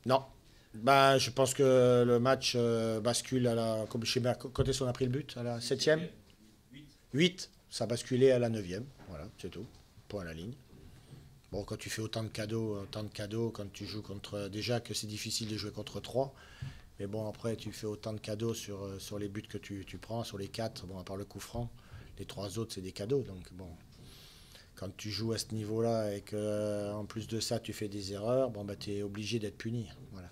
Non. Bah, je pense que le match bascule à la. Comme je sais bien, quand est-ce qu'on a pris le but? À la septième? 8. Ça a basculé à la neuvième. Voilà, c'est tout. Point à la ligne. Bon, quand tu fais autant de cadeaux, quand tu joues contre. Déjà que c'est difficile de jouer contre 3. Mais bon, après, tu fais autant de cadeaux sur les buts que tu prends, sur les 4. Bon, à part le coup franc. Les 3 autres, c'est des cadeaux. Donc, bon, quand tu joues à ce niveau-là et que en plus de ça, tu fais des erreurs, bon, bah, tu es obligé d'être puni. Voilà.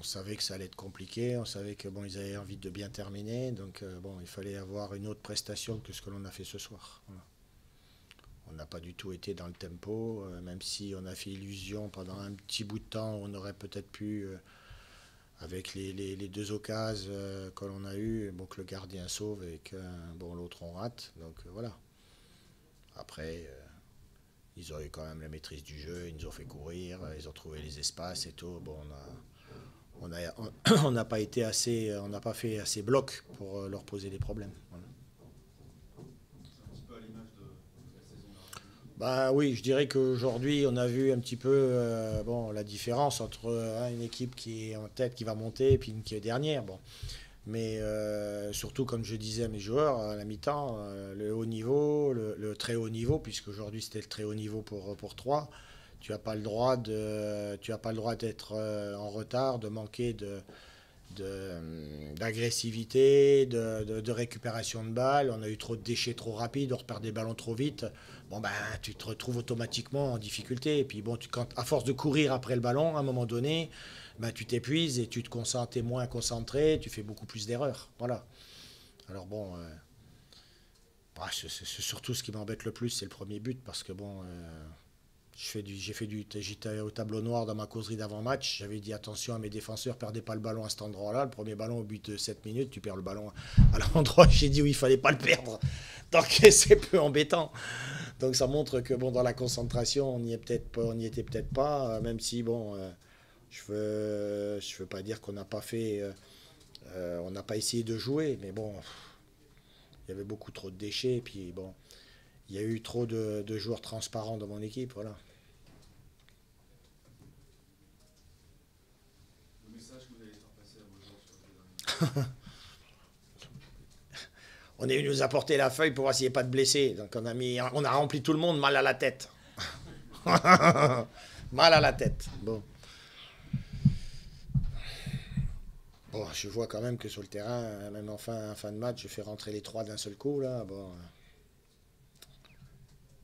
On savait que ça allait être compliqué, on savait que bon, ils avaient envie de bien terminer, donc bon, il fallait avoir une autre prestation que ce que l'on a fait ce soir. Voilà. On n'a pas du tout été dans le tempo, même si on a fait illusion pendant un petit bout de temps, on aurait peut-être pu, avec les deux occasions que l'on a eues, bon, que le gardien sauve et que bon, l'autre on rate. Donc voilà. Après, ils ont eu quand même la maîtrise du jeu, ils nous ont fait courir, ils ont trouvé les espaces et tout. Bon, on n'a pas été assez, on n'a pas fait assez bloc pour leur poser des problèmes. Voilà. Bah oui, je dirais qu'aujourd'hui, on a vu un petit peu bon, la différence entre une équipe qui est en tête, qui va monter, et puis une qui est dernière. Bon. Mais surtout, comme je disais à mes joueurs, à la mi-temps, le haut niveau, le très haut niveau, puisque aujourd'hui c'était le très haut niveau pour 3, tu as pas le droit d'être en retard, de manquer d'agressivité, de récupération de balles. On a eu trop de déchets trop rapides, on repère des ballons trop vite. Bon, ben, tu te retrouves automatiquement en difficulté. Et puis, bon, à force de courir après le ballon, à un moment donné, ben, tu t'épuises et tu te concentres, t'es moins concentré, tu fais beaucoup plus d'erreurs. Voilà. Alors, bon, bah, c'est surtout ce qui m'embête le plus, c'est le premier but, parce que, bon, j'étais au tableau noir dans ma causerie d'avant-match. J'avais dit attention à mes défenseurs, perdez pas le ballon à cet endroit-là. Le premier ballon au but de 7 minutes, tu perds le ballon à l'endroit j'ai dit où il fallait pas le perdre. Donc c'est peu embêtant. Donc ça montre que bon, dans la concentration, on n'y était peut-être pas, même si bon, je veux pas dire qu'on n'a pas fait, on n'a pas essayé de jouer, mais bon, il y avait beaucoup trop de déchets, et puis bon, il y a eu trop de joueurs transparents dans mon équipe, voilà. On est venu nous apporter la feuille pour voir s'il n'y a pas de blessés. Donc on a rempli tout le monde mal à la tête. Mal à la tête. Bon. Bon, je vois quand même que sur le terrain, même en fin de match, je fais rentrer les 3 d'un seul coup là. Bon,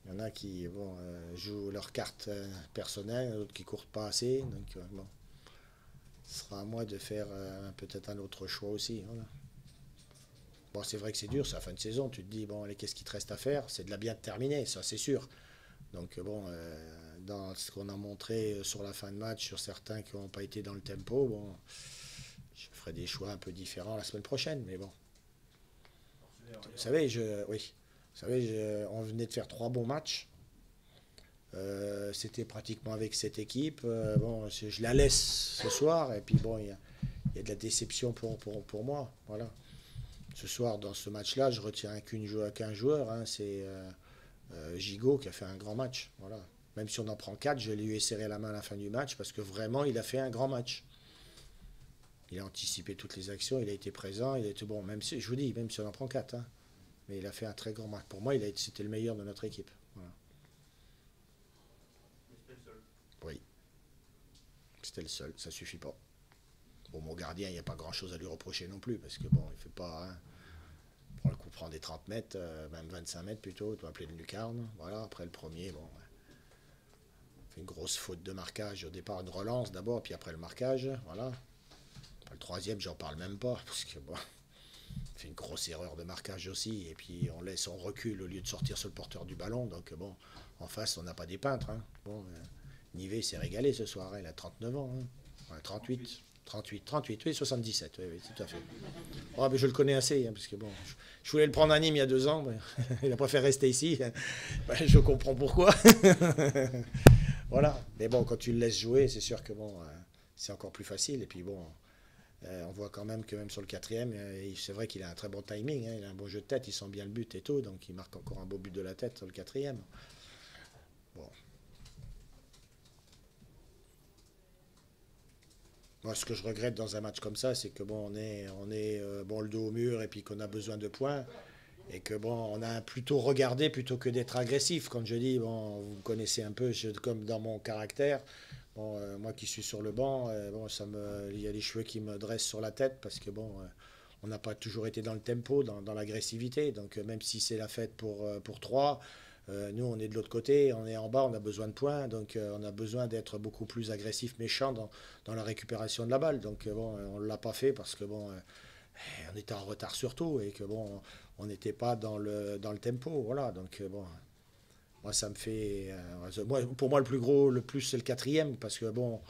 il y en a qui bon, jouent leur carte personnelle, d'autres qui courent pas assez. Donc bon, ce sera à moi de faire peut-être un autre choix aussi. Voilà. Bon, c'est vrai que c'est dur, c'est la fin de saison. Tu te dis bon, allez, qu'est-ce qu'il te reste à faire? C'est de la bien de terminer, ça c'est sûr. Donc bon, dans ce qu'on a montré sur la fin de match, sur certains qui n'ont pas été dans le tempo, bon, je ferai des choix un peu différents la semaine prochaine. Mais bon, vous savez, oui, vous savez, on venait de faire 3 bons matchs. C'était pratiquement avec cette équipe. Bon, je la laisse ce soir. Et puis bon, il y a de la déception pour moi. Voilà. Ce soir, dans ce match-là, je retiens qu'un joueur. Hein, c'est Gigot qui a fait un grand match. Voilà. Même si on en prend 4, je lui ai serré la main à la fin du match parce que vraiment, il a fait un grand match. Il a anticipé toutes les actions, il a été présent, il a été bon, même si, je vous dis, même si on en prend 4, hein, mais il a fait un très grand match. Pour moi, c'était le meilleur de notre équipe. Voilà. Oui, c'était le seul, ça suffit pas. Bon, mon gardien, il n'y a pas grand-chose à lui reprocher non plus, parce que bon, il fait pas, hein, pour le coup, prend des 30 mètres, même 25 mètres plutôt, il doit appeler le lucarne. Voilà, après le premier, bon, ouais, fait une grosse faute de marquage au départ, une relance d'abord, puis après le marquage, voilà. Après le troisième, j'en parle même pas, parce que bon, on fait une grosse erreur de marquage aussi, et puis on recule au lieu de sortir sur le porteur du ballon, donc bon, en face, on n'a pas des peintres. Hein. Bon, Nivet s'est régalé ce soir, hein, il a 39 ans, hein. Ouais, 38. 38, oui, 77, oui, oui, tout à fait. Oh, mais je le connais assez, hein, parce que bon, je voulais le prendre à Nîmes il y a 2 ans, mais il a préféré rester ici. Ben, je comprends pourquoi. Voilà. Mais bon, quand tu le laisses jouer, c'est sûr que bon, c'est encore plus facile. Et puis bon, on voit quand même que même sur le quatrième, c'est vrai qu'il a un très bon timing, hein, il a un bon jeu de tête, il sent bien le but et tout, donc il marque encore un beau but de la tête sur le quatrième. Bon. Moi, ce que je regrette dans un match comme ça, c'est que bon, on est bon, le dos au mur et puis qu'on a besoin de points. Et que bon, on a plutôt regardé plutôt que d'être agressif. Quand je dis, bon, vous me connaissez un peu, comme dans mon caractère, bon, moi qui suis sur le banc, bon, il y a les cheveux qui me dressent sur la tête parce que bon, on n'a pas toujours été dans le tempo, dans l'agressivité. Donc même si c'est la fête pour 3, nous on est de l'autre côté, on est en bas, on a besoin de points, donc on a besoin d'être beaucoup plus agressif, méchant dans la récupération de la balle. Donc bon, on ne l'a pas fait parce que bon, on était en retard surtout et que bon, on n'était pas dans le tempo. Voilà, donc bon, moi ça me fait. Pour moi, le plus, c'est le quatrième parce que bon,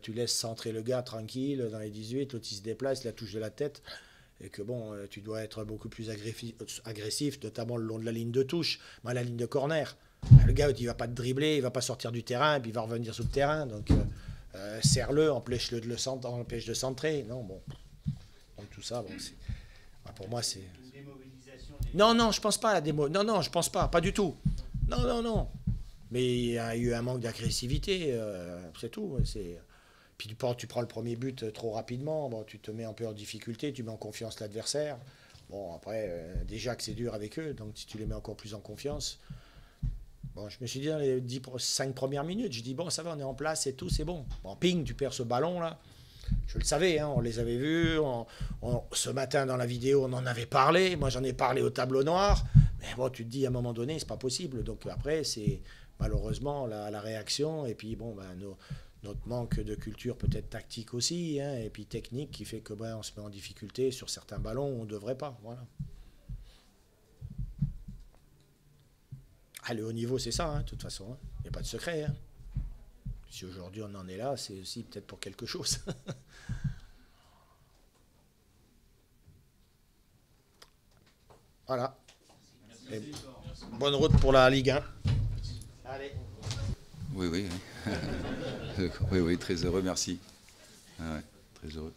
tu laisses centrer le gars tranquille dans les 18, l'autre il se déplace, il la touche de la tête. Et que bon, tu dois être beaucoup plus agressif, notamment le long de la ligne de touche, mais à la ligne de corner. Le gars, il ne va pas te dribbler, il ne va pas sortir du terrain, et puis il va revenir sur le terrain. Donc, serre-le, empêche-le empêche de centrer. Non, bon. Donc, tout ça, bon, pour moi, c'est. Non, non, je pense pas à la démo. Non, non, je pense pas du tout. Non, non, non. Mais il y a eu un manque d'agressivité, c'est tout. Puis tu prends le premier but trop rapidement, bon, tu te mets un peu en difficulté, tu mets en confiance l'adversaire. Bon, après, déjà que c'est dur avec eux, donc si tu les mets encore plus en confiance. Bon, je me suis dit dans les 5 premières minutes, je dis bon, ça va, on est en place et tout, c'est bon. Bon, ping, tu perds ce ballon là. Je le savais, hein, on les avait vus. Ce matin dans la vidéo, on en avait parlé. Moi, j'en ai parlé au tableau noir. Mais bon, tu te dis à un moment donné, c'est pas possible. Donc après, c'est malheureusement la réaction. Et puis bon, ben, notre manque de culture peut-être tactique aussi, hein, et puis technique qui fait que ben, on se met en difficulté sur certains ballons où on ne devrait pas. Voilà. Ah, le haut niveau, c'est ça, hein, de toute façon. Il n'y a pas de secret. Hein. Si aujourd'hui on en est là, c'est aussi peut-être pour quelque chose. Voilà. Et bonne route pour la Ligue 1. Allez. Oui, oui. Oui, oui, très heureux, merci. Ah ouais, très heureux.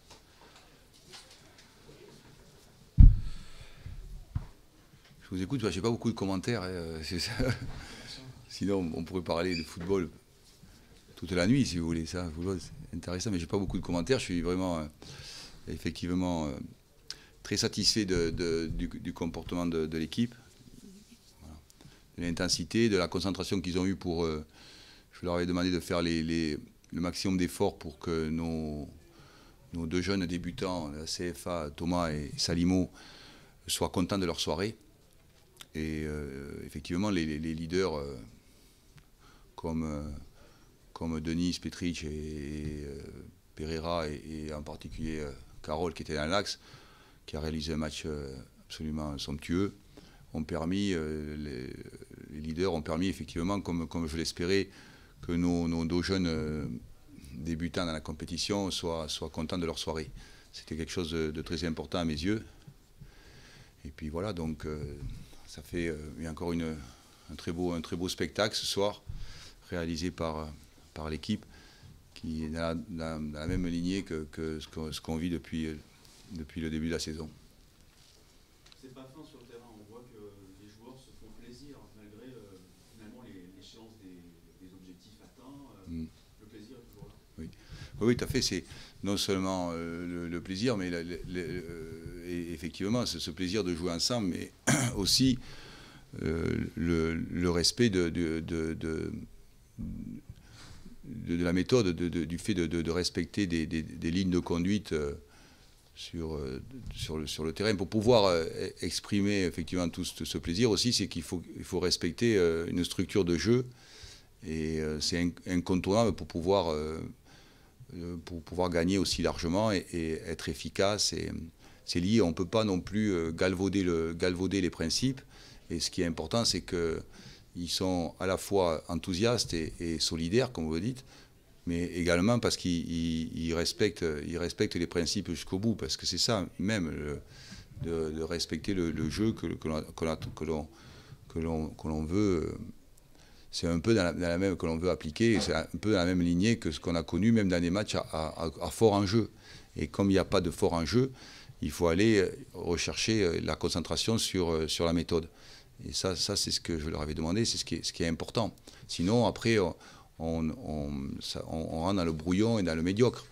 Je vous écoute, je n'ai pas beaucoup de commentaires. Sinon, on pourrait parler de football toute la nuit, si vous voulez. Ça, c'est intéressant, mais je n'ai pas beaucoup de commentaires. Je suis vraiment, effectivement, très satisfait du comportement de l'équipe. Voilà. De l'intensité, de la concentration qu'ils ont eue pour... je leur avais demandé de faire le maximum d'efforts pour que nos 2 jeunes débutants, la CFA, Thomas et Salimo, soient contents de leur soirée. Et effectivement, les leaders comme Denis, Petric et Pereira, et en particulier Carole, qui était dans l'axe, qui a réalisé un match absolument somptueux, ont permis, les leaders ont permis effectivement, comme je l'espérais, que nos 2 jeunes débutants dans la compétition soient contents de leur soirée. C'était quelque chose de très important à mes yeux. Et puis voilà, donc ça fait encore un très beau spectacle ce soir, réalisé par l'équipe, qui est dans la même lignée que ce qu'on vit depuis le début de la saison. C'est pas fin sur le terrain, on voit que les joueurs se font plaisir malgré finalement l'échéance des objectifs atteints. Le plaisir est toujours là. Oui, oui, tout à fait. C'est non seulement le plaisir, mais et effectivement ce plaisir de jouer ensemble, mais aussi le respect de la méthode, du fait de respecter des lignes de conduite sur le terrain. Pour pouvoir exprimer effectivement tout ce plaisir aussi, c'est qu'il faut respecter une structure de jeu, et c'est incontournable pour pouvoir gagner aussi largement et être efficace. Et c'est lié, on ne peut pas non plus galvauder les principes. Et ce qui est important, c'est qu'ils sont à la fois enthousiastes et solidaires, comme vous le dites, mais également parce qu'ils respectent les principes jusqu'au bout, parce que c'est ça même, de respecter le jeu que l'on veut. C'est un peu dans la même que l'on veut appliquer, c'est un peu dans la même lignée que ce qu'on a connu même dans des matchs à fort enjeu. Et comme il n'y a pas de fort enjeu, il faut aller rechercher la concentration sur la méthode. Et ça c'est ce que je leur avais demandé, c'est ce qui est important. Sinon, après, on rentre dans le brouillon et dans le médiocre.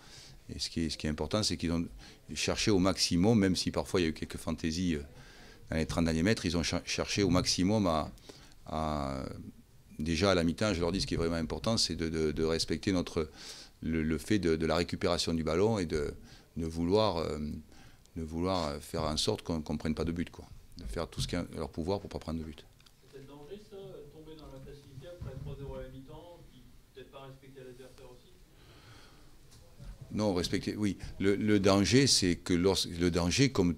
Et ce qui est important, c'est qu'ils ont cherché au maximum, même si parfois il y a eu quelques fantaisies dans les 30 derniers mètres, ils ont cherché au maximum déjà à la mi-temps, je leur dis ce qui est vraiment important, c'est de respecter le fait de la récupération du ballon et de vouloir faire en sorte qu'on ne prenne pas de but, quoi. De faire tout ce qui est à leur pouvoir pour ne pas prendre de but. C'est le danger, ça, tomber dans la facilité après 3-0 à la mi-temps, puis peut-être pas respecter l'adversaire aussi? Non, respecter, oui. Le danger, c'est que le danger, comme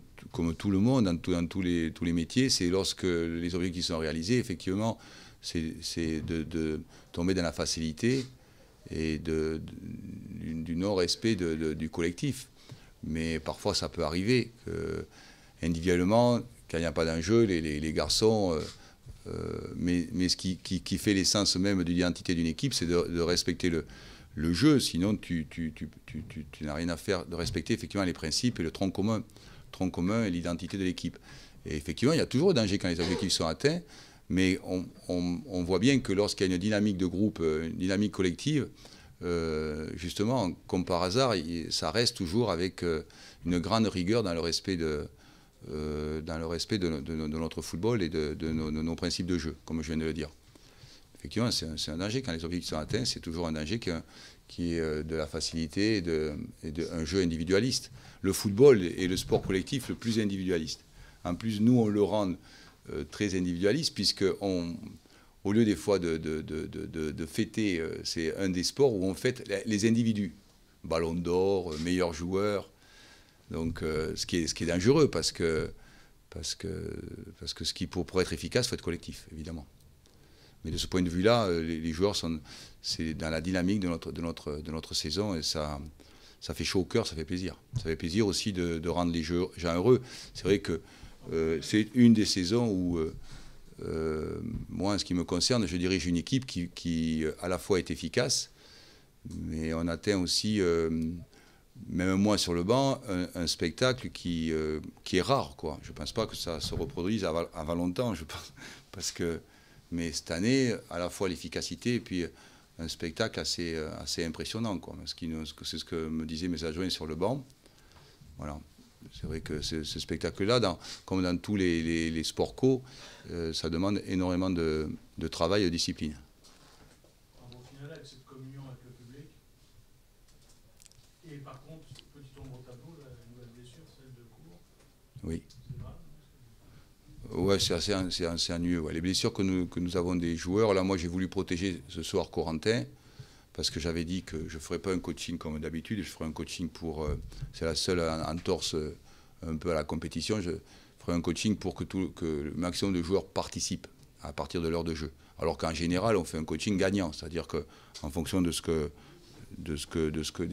tout le monde, dans tous les métiers, c'est lorsque les objectifs sont réalisés, effectivement, c'est de tomber dans la facilité et du non-respect du collectif. Mais parfois, ça peut arriver que, individuellement, quand il n'y a pas d'enjeu, les garçons... mais ce qui fait l'essence même de l'identité d'une équipe, c'est de respecter le jeu. Sinon, tu n'as rien à faire, de respecter effectivement les principes et le tronc commun et l'identité de l'équipe. Et effectivement, il y a toujours un danger quand les objectifs sont atteints, mais on voit bien que lorsqu'il y a une dynamique de groupe, une dynamique collective, justement, comme par hasard, ça reste toujours avec une grande rigueur dans le respect de notre football et de nos principes de jeu, comme je viens de le dire. Effectivement, c'est un danger. Quand les objectifs sont atteints, c'est toujours un danger qui est de la facilité et d'un jeu individualiste. Le football est le sport collectif le plus individualiste. En plus, nous, on le rend très individualiste, puisque au lieu des fois de fêter, c'est un des sports où on fête les individus. Ballon d'or, meilleur joueur. Donc, ce qui est dangereux, parce que pour être efficace, il faut être collectif, évidemment. Mais de ce point de vue-là, les joueurs c'est dans la dynamique de notre saison, et ça fait chaud au cœur, ça fait plaisir. Ça fait plaisir aussi de rendre les gens heureux. C'est vrai que c'est une des saisons où, moi, en ce qui me concerne, je dirige une équipe qui à la fois est efficace, mais on atteint aussi... même moi sur le banc, un spectacle qui est rare, quoi. Je ne pense pas que ça se reproduise avant longtemps, je pense, mais cette année, à la fois l'efficacité et puis un spectacle assez impressionnant, quoi. C'est ce que me disaient mes adjoints sur le banc. Voilà. C'est vrai que ce spectacle-là, comme dans tous les sports co, ça demande énormément de travail et de discipline. Au final, avec cette communion avec le public, et par contre, petit ombre au tableau, la nouvelle blessure, celle de Cour. Oui. C'est grave. Ouais, c'est assez ennuyeux. Ouais. Les blessures que nous avons des joueurs, là, moi, j'ai voulu protéger ce soir Corentin, parce que j'avais dit que je ne ferais pas un coaching comme d'habitude, je ferais un coaching pour... c'est la seule entorse un peu à la compétition, je ferais un coaching pour que le maximum de joueurs participent à partir de l'heure de jeu. Alors qu'en général, on fait un coaching gagnant, c'est-à-dire qu'en fonction des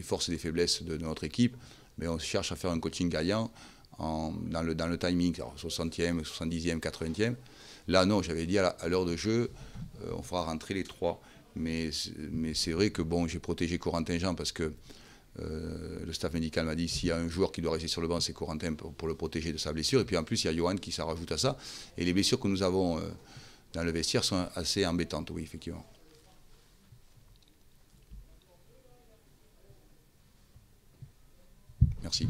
forces et des faiblesses de notre équipe, mais on cherche à faire un coaching gagnant dans le timing, alors 60e, 70e, 80e. Là, non, j'avais dit à l'heure de jeu, on fera rentrer les trois. Mais c'est vrai que bon, j'ai protégé Corentin Jean parce que le staff médical m'a dit s'il y a un joueur qui doit rester sur le banc, c'est Corentin pour le protéger de sa blessure. Et puis en plus, il y a Johan qui s'en rajoute à ça. Et les blessures que nous avons dans le vestiaire sont assez embêtantes, oui, effectivement. Merci.